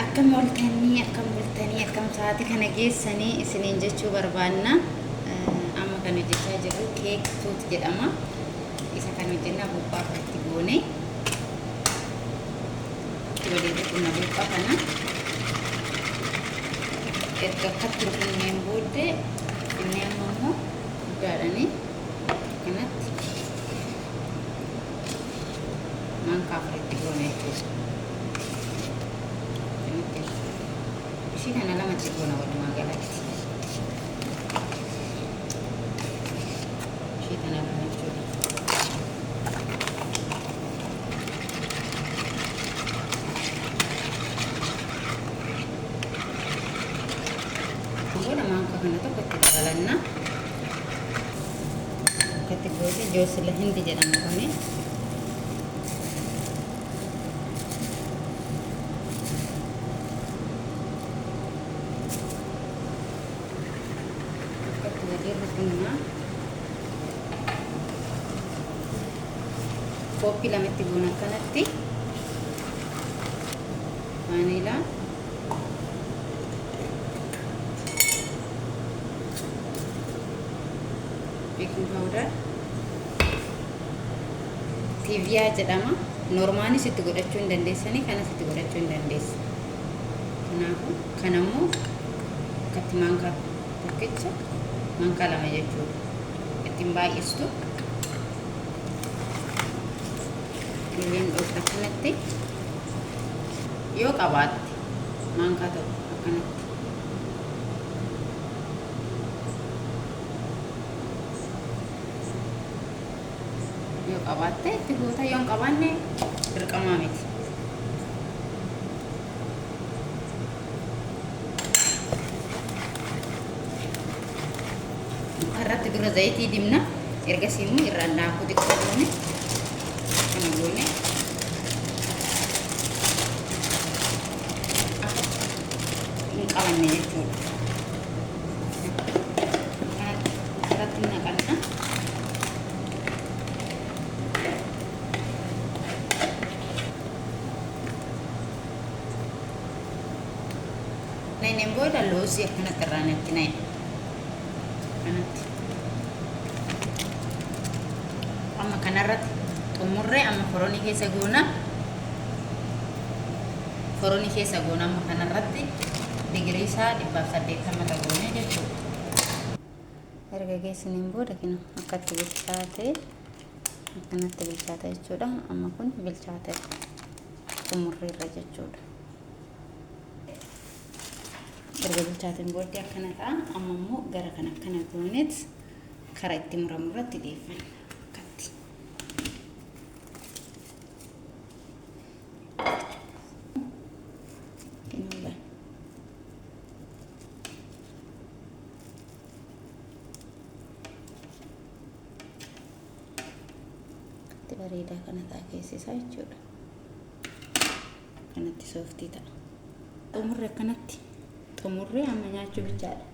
akkam bultanii akkam sa'aatii kana geessanii isiniin jechuu barbaanna. Amma kan hojjechaa jiru keek tuut jedhama. Isa kan hojjenna buuphaa itti goone. Waliin qunna buuphaa kana. Erga katti rukunneen booddee inni ammoo guddaadhani kanatti mankaa itti goone jechuudha. Ishii kana lamatti goona walumaa galatti. Ishii kana lama jechuudha. Goona mankaa kana tokko itti dabalanna. Akkatti gooti joosila hindi jedhama kuni. Kopi lamatti goona kanatti vanilla baking powder stevia jedhama. Normaanis itti godhachuu hin dandeessanii kanas itti godhachuu hin dandeessu. Kanaafuu kanammoo akkatti mankaa tokkicha mankaa lama jechuudha. Ittiin baay'istu illeen dhokka kanatti yoo qabaatte mankaa tokko akkanatti yoo qabaatte itti goota, yoo hin qabaanne dirqamaa miti. Irratti dura zayitii dibna, ergasii immoo irraan daakuu xiqqoo goone kana goone hin qabanne jechuudha. Irratti naqanna. Na'ineen booda loosii akkanatti irraan itti na'e. Kanatti. Amma kanarratti xumurree amma foronii keessa goona. Foronii keessa goona amma kanarratti digirii isaa 180 goone jechuudha. Erga geessaniin booda kina akkatti bilchaatee akkanatti bilchaata jechuudha. Amma kun bilchaatee xumurreerra jechuudha. Erga bilchaateen booddee akkana ta'a. Amma immoo gara kana akkana gooneet karaa itti muramu irratti dhiyeeffanna. Bareedaa kana ta'a keessisaa jechuudha. Kanatti sooftii ta'a. Xumurree akkanatti xumurree amma nyaachuu bichaadha.